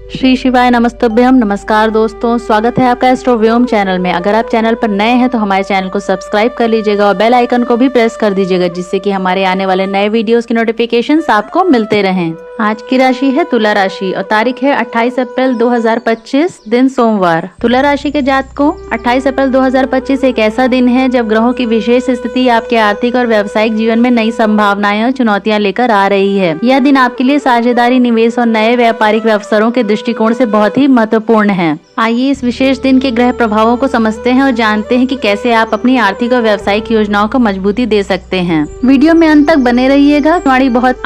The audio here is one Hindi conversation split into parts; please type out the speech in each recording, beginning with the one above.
श्री शिवाय नमस्तुभ्यम। नमस्कार दोस्तों, स्वागत है आपका एस्ट्रोव्योम चैनल में। अगर आप चैनल पर नए हैं तो हमारे चैनल को सब्सक्राइब कर लीजिएगा और बेल आइकन को भी प्रेस कर दीजिएगा, जिससे कि हमारे आने वाले नए वीडियोस की नोटिफिकेशंस आपको मिलते रहें। आज की राशि है तुला राशि और तारीख है 28 अप्रैल 2025, दिन सोमवार। तुला राशि के जातकों, 28 अप्रैल 2025 एक ऐसा दिन है जब ग्रहों की विशेष स्थिति आपके आर्थिक और व्यावसायिक जीवन में नई संभावनाएं और चुनौतियां लेकर आ रही है। यह दिन आपके लिए साझेदारी, निवेश और नए व्यापारिक अवसरों के दृष्टिकोण से बहुत ही महत्वपूर्ण है। आइए इस विशेष दिन के ग्रह प्रभावों को समझते हैं और जानते हैं कि कैसे आप अपनी आर्थिक और व्यावसायिक योजनाओं को मजबूती दे सकते हैं। वीडियो में अंत तक बने रहिएगा।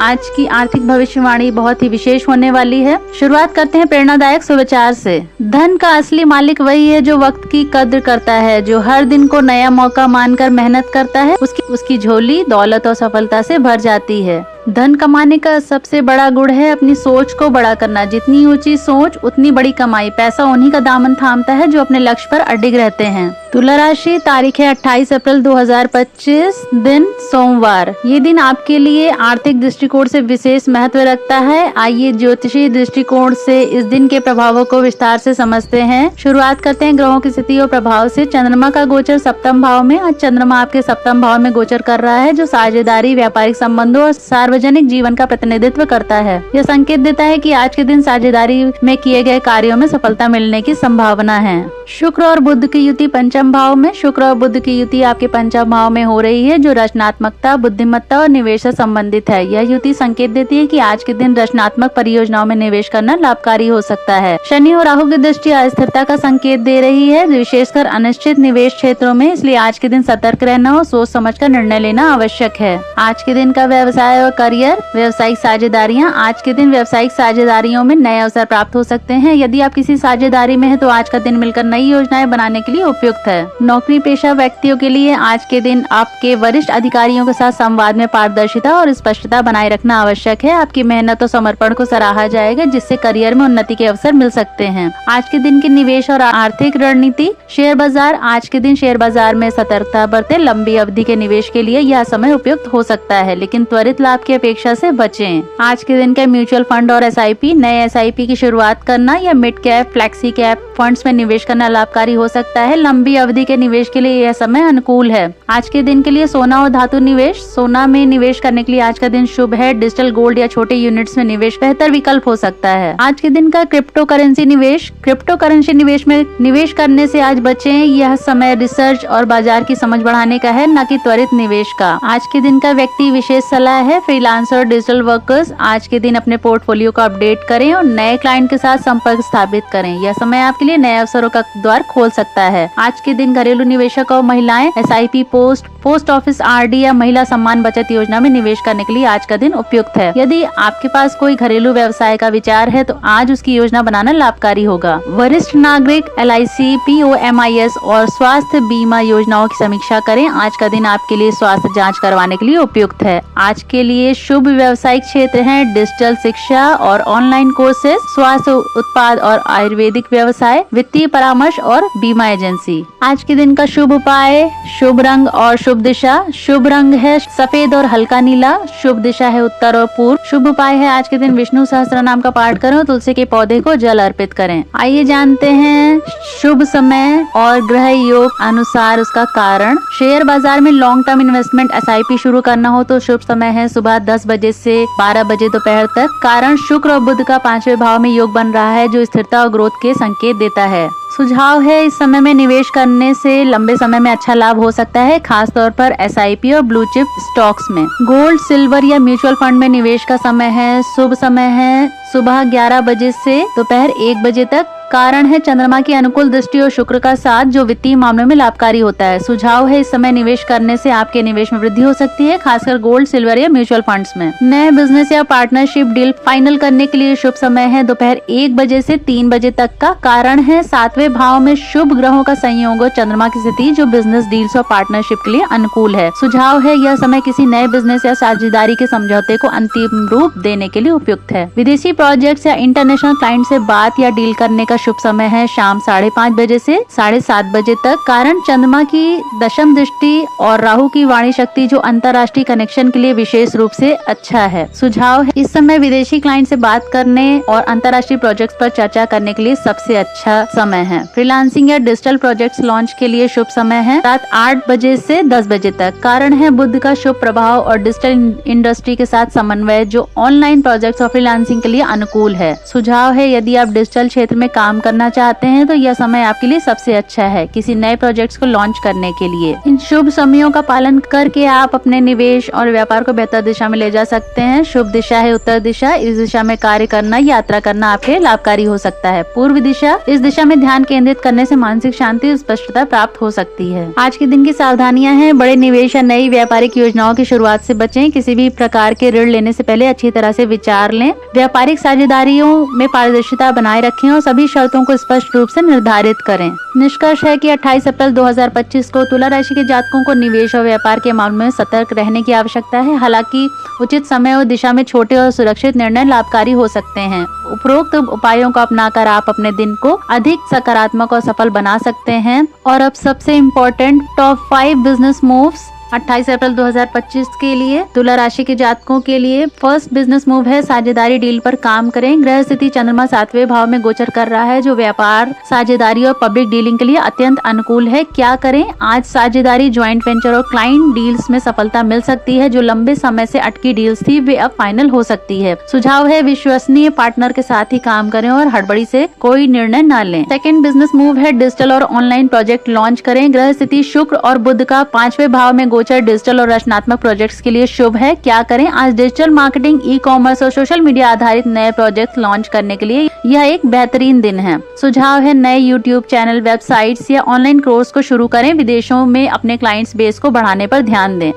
आज की आर्थिक भविष्यवाणी बहुत ही विशेष होने वाली है। शुरुआत करते हैं प्रेरणादायक सुविचार से। धन का असली मालिक वही है जो वक्त की कद्र करता है, जो हर दिन को नया मौका मानकर मेहनत करता है। उसकी झोली दौलत और सफलता से भर जाती है। धन कमाने का सबसे बड़ा गुण है अपनी सोच को बड़ा करना। जितनी ऊंची सोच उतनी बड़ी कमाई। पैसा उन्हीं का दामन थामता है जो अपने लक्ष्य पर अडिग रहते हैं। तुला राशि, तारीख है 28 अप्रैल 2025, दिन सोमवार। ये दिन आपके लिए आर्थिक दृष्टिकोण से विशेष महत्व रखता है। आइए ज्योतिषीय दृष्टिकोण से इस दिन के प्रभावों को विस्तार से समझते हैं। शुरुआत करते हैं ग्रहों की स्थिति और प्रभाव से। चंद्रमा का गोचर सप्तम भाव में। आज चंद्रमा आपके सप्तम भाव में गोचर कर रहा है, जो साझेदारी, व्यापारिक संबंधों और सार्वजनिक जीवन का प्रतिनिधित्व करता है। यह संकेत देता है कि आज के दिन साझेदारी में किए गए कार्यों में सफलता मिलने की संभावना है। शुक्र और बुध की युति पंचम भाव में। शुक्र और बुध की युति आपके पंचम भाव में हो रही है, जो रचनात्मकता, बुद्धिमत्ता और निवेश से संबंधित है। यह युति संकेत देती है कि आज के दिन रचनात्मक परियोजनाओं में निवेश करना लाभकारी हो सकता है। शनि और राहु की दृष्टि अस्थिरता का संकेत दे रही है, विशेषकर अनिश्चित निवेश क्षेत्रों में। इसलिए आज के दिन सतर्क रहना और सोच समझ कर निर्णय लेना आवश्यक है। आज के दिन का व्यवसाय और करियर, व्यावसायिक साझेदारियां। आज के दिन व्यावसायिक साझेदारियों में नए अवसर प्राप्त हो सकते हैं। यदि आप किसी साझेदारी में हैं तो आज का दिन मिलकर नई योजनाएं बनाने के लिए उपयुक्त है। नौकरी पेशा व्यक्तियों के लिए आज के दिन आपके वरिष्ठ अधिकारियों के साथ संवाद में पारदर्शिता और स्पष्टता बनाए रखना आवश्यक है। आपकी मेहनत और समर्पण को सराहा जाएगा, जिससे करियर में उन्नति के अवसर मिल सकते हैं। आज के दिन की निवेश और आर्थिक रणनीति। शेयर बाजार। आज के दिन शेयर बाजार में सतर्कता बरतें। लंबी अवधि के निवेश के लिए यह समय उपयुक्त हो सकता है, लेकिन त्वरित लाभ की अपेक्षा से बचें। आज के दिन के म्यूचुअल फंड और एसआईपी। नए एसआईपी की शुरुआत करना या mid cap, flexi cap funds में निवेश करना लाभकारी हो सकता है। लंबी अवधि के निवेश के लिए यह समय अनुकूल है। आज के दिन के लिए सोना और धातु निवेश। सोना में निवेश करने के लिए आज का दिन शुभ है। डिजिटल गोल्ड या छोटे यूनिट्स में निवेश बेहतर विकल्प हो सकता है। आज के दिन का क्रिप्टो करेंसी निवेश। क्रिप्टो करेंसी निवेश में निवेश करने से आज बचें। यह समय रिसर्च और बाजार की समझ बढ़ाने का है, न कि त्वरित निवेश का। आज के दिन का व्यक्ति विशेष सलाह है। फ्रीलांसर और डिजिटल वर्कर्स आज के दिन अपने पोर्टफोलियो को अपडेट करें और नए क्लाइंट के साथ संपर्क स्थापित करें। यह समय आपके लिए नए अवसरों का द्वार खोल सकता है। आज के दिन घरेलू निवेशक और महिलाएं एसआईपी, पोस्ट ऑफिस, आरडी या महिला सम्मान बचत योजना में निवेश करने के लिए आज का दिन उपयुक्त है। यदि आपके पास कोई घरेलू व्यवसाय का विचार है तो आज उसकी योजना बनाना लाभकारी होगा। वरिष्ठ नागरिक एलआईसी, पीओएमआईएस और स्वास्थ्य बीमा योजनाओं की समीक्षा करें। आज का दिन आपके लिए स्वास्थ्य जाँच करवाने के लिए उपयुक्त है। आज के लिए शुभ व्यवसायिक क्षेत्र है डिजिटल शिक्षा और ऑनलाइन कोर्सेज, स्वास्थ्य उत्पाद और आयुर्वेदिक व्यवसाय, वित्तीय परामर्श और बीमा एजेंसी। आज के दिन का शुभ उपाय, शुभ रंग और शुभ दिशा। शुभ रंग है सफेद और हल्का नीला। शुभ दिशा है उत्तर और पूर्व। शुभ उपाय है आज के दिन विष्णु सहस्त्र नाम का पाठ करें और तुलसी के पौधे को जल अर्पित करें। आइए जानते हैं शुभ समय और ग्रह योग अनुसार उसका कारण। शेयर बाजार में लॉन्ग टर्म इन्वेस्टमेंट एसआईपी शुरू करना हो तो शुभ समय है सुबह 10 बजे से 12 बजे दोपहर तक। कारण शुक्र और बुध का 5वें भाव में योग बन रहा है, जो स्थिरता और ग्रोथ के संकेत देता है। सुझाव है इस समय में निवेश करने से लंबे समय में अच्छा लाभ हो सकता है, खास तौर पर एसआईपी और ब्लू चिप स्टॉक्स में। गोल्ड, सिल्वर या म्यूचुअल फंड में निवेश का समय है। शुभ समय है सुबह 11 बजे से दोपहर 1 बजे तक। कारण है चंद्रमा की अनुकूल दृष्टि और शुक्र का साथ, जो वित्तीय मामलों में लाभकारी होता है। सुझाव है इस समय निवेश करने से आपके निवेश में वृद्धि हो सकती है, खासकर गोल्ड, सिल्वर या म्यूचुअल फंड्स में। नए बिजनेस या पार्टनरशिप डील फाइनल करने के लिए शुभ समय है दोपहर 1 बजे से 3 बजे तक का। कारण है 7वें भाव में शुभ ग्रहों का संयोग और चंद्रमा की स्थिति, जो बिजनेस डील्स और पार्टनरशिप के लिए अनुकूल है। सुझाव है यह समय किसी नए बिजनेस या साझेदारी के समझौते को अंतिम रूप देने के लिए उपयुक्त है। विदेशी प्रोजेक्ट्स या इंटरनेशनल क्लाइंट से बात या डील करने का शुभ समय है शाम 5:30 बजे से 7:30 बजे तक। कारण चंद्रमा की दशम दृष्टि और राहु की वाणी शक्ति जो अंतर्राष्ट्रीय कनेक्शन के लिए विशेष रूप से अच्छा है। सुझाव है इस समय विदेशी क्लाइंट से बात करने और अंतर्राष्ट्रीय प्रोजेक्ट्स पर चर्चा करने के लिए सबसे अच्छा समय है। फ्रीलांसिंग या डिजिटल प्रोजेक्ट्स लॉन्च के लिए शुभ समय है रात 8 बजे से 10 बजे तक। कारण है बुध का शुभ प्रभाव और डिजिटल इंडस्ट्री के साथ समन्वय जो ऑनलाइन प्रोजेक्ट्स और फ्रीलांसिंग के लिए अनुकूल है। सुझाव है यदि आप डिजिटल क्षेत्र में काम करना चाहते हैं तो यह समय आपके लिए सबसे अच्छा है किसी नए प्रोजेक्ट्स को लॉन्च करने के लिए। इन शुभ समयों का पालन करके आप अपने निवेश और व्यापार को बेहतर दिशा में ले जा सकते हैं। शुभ दिशा है उत्तर दिशा। इस दिशा में कार्य करना, यात्रा करना आपके लाभकारी हो सकता है। पूर्व दिशा, इस दिशा में ध्यान केंद्रित करने से मानसिक शांति और स्पष्टता प्राप्त हो सकती है। आज के दिन की सावधानियां हैं, बड़े निवेश या नई व्यापारिक योजनाओं की शुरुआत से बचें। किसी भी प्रकार के ऋण लेने से पहले अच्छी तरह से विचार लें। व्यापारिक साझेदारियों में पारदर्शिता बनाए रखें और सभी शर्तों को स्पष्ट रूप से निर्धारित करें। निष्कर्ष है कि 28 अप्रैल 2025 को तुला राशि के जातकों को निवेश और व्यापार के मामले में सतर्क रहने की आवश्यकता है। हालांकि उचित समय और दिशा में छोटे और सुरक्षित निर्णय लाभकारी हो सकते हैं। उपरोक्त उपायों को अपनाकर आप अपने दिन को अधिक सकारात्मक और सफल बना सकते हैं। और अब सबसे इम्पोर्टेंट टॉप 5 बिजनेस मूव्स 28 अप्रैल 2025 के लिए तुला राशि के जातकों के लिए। फर्स्ट बिजनेस मूव है साझेदारी डील पर काम करें। ग्रह स्थिति चंद्रमा 7वें भाव में गोचर कर रहा है जो व्यापार, साझेदारी और पब्लिक डीलिंग के लिए अत्यंत अनुकूल है। क्या करें? आज साझेदारी, ज्वाइंट वेंचर और क्लाइंट डील्स में सफलता मिल सकती है। जो लंबे समय से अटकी डील्स थी वे अब फाइनल हो सकती है। सुझाव है विश्वसनीय पार्टनर के साथ ही काम करें और हड़बड़ी से कोई निर्णय न लें। सेकेंड बिजनेस मूव है डिजिटल और ऑनलाइन प्रोजेक्ट लॉन्च करें। ग्रह स्थिति शुक्र और बुध का 5वें भाव में डिजिटल और रचनात्मक प्रोजेक्ट्स के लिए शुभ है। क्या करें? आज डिजिटल मार्केटिंग, ई कॉमर्स और सोशल मीडिया आधारित नए प्रोजेक्ट लॉन्च करने के लिए यह एक बेहतरीन दिन है। सुझाव है नए यूट्यूब चैनल, वेबसाइट्स या ऑनलाइन कोर्स को शुरू करें। विदेशों में अपने क्लाइंट्स बेस को बढ़ाने पर ध्यान दें।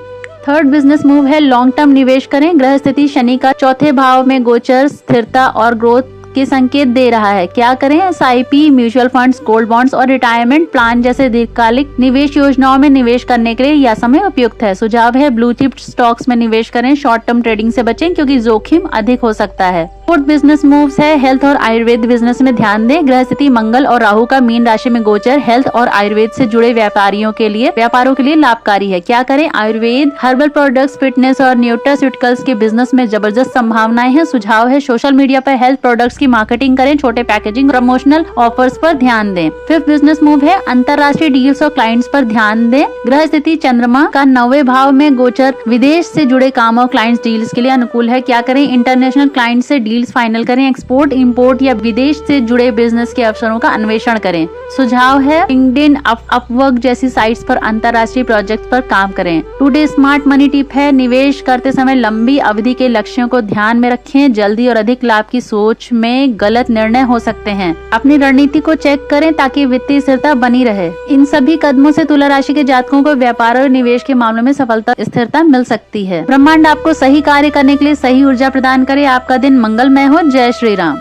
थर्ड बिजनेस मूव है लॉन्ग टर्म निवेश करें। ग्रह स्थिति शनि का 4थे भाव में गोचर स्थिरता और ग्रोथ के संकेत दे रहा है। क्या करें? SIP, mutual funds, gold bonds और रिटायरमेंट प्लान जैसे दीर्घकालिक निवेश योजनाओं में निवेश करने के लिए यह समय उपयुक्त है। सुझाव है ब्लू चिप स्टॉक्स में निवेश करें। शॉर्ट टर्म ट्रेडिंग से बचें क्योंकि जोखिम अधिक हो सकता है। फोर्थ बिजनेस मूव्स है हेल्थ और आयुर्वेद बिजनेस में ध्यान दें। ग्रह स्थिति मंगल और राहु का मीन राशि में गोचर हेल्थ और आयुर्वेद से जुड़े व्यापारों के लिए लाभकारी है। क्या करें? आयुर्वेद, हर्बल प्रोडक्ट्स, फिटनेस और न्यूट्रास्यूटिकल्स के बिजनेस में जबरदस्त संभावनाएं हैं। सुझाव है सोशल मीडिया पर हेल्थ प्रोडक्ट्स की मार्केटिंग करें। छोटे पैकेजिंग, प्रमोशनल ऑफर्स पर ध्यान दें। फिफ्थ बिजनेस मूव है अंतर्राष्ट्रीय डील्स और क्लाइंट्स पर ध्यान दें। ग्रह स्थिति चंद्रमा का 9वें भाव में गोचर विदेश से जुड़े काम और क्लाइंट्स डील्स के लिए अनुकूल है। क्या करें? इंटरनेशनल क्लाइंट से डील्स फाइनल करें। एक्सपोर्ट, इंपोर्ट या विदेश से जुड़े बिजनेस के अवसरों का अन्वेषण करें। सुझाव है लिंक्डइन, अपवर्क जैसी साइट्स पर अंतर्राष्ट्रीय प्रोजेक्ट पर काम करें। टुडे स्मार्ट मनी टिप है निवेश करते समय लंबी अवधि के लक्ष्यों को ध्यान में रखें। जल्दी और अधिक लाभ की सोच में गलत निर्णय हो सकते हैं। अपनी रणनीति को चेक करें ताकि वित्तीय स्थिरता बनी रहे। इन सभी कदमों से तुला राशि के जातकों को व्यापार और निवेश के मामलों में सफलता, स्थिरता मिल सकती है। ब्रह्मांड आपको सही कार्य करने के लिए सही ऊर्जा प्रदान करे। आपका दिन मंगलमय हो। जय श्री राम।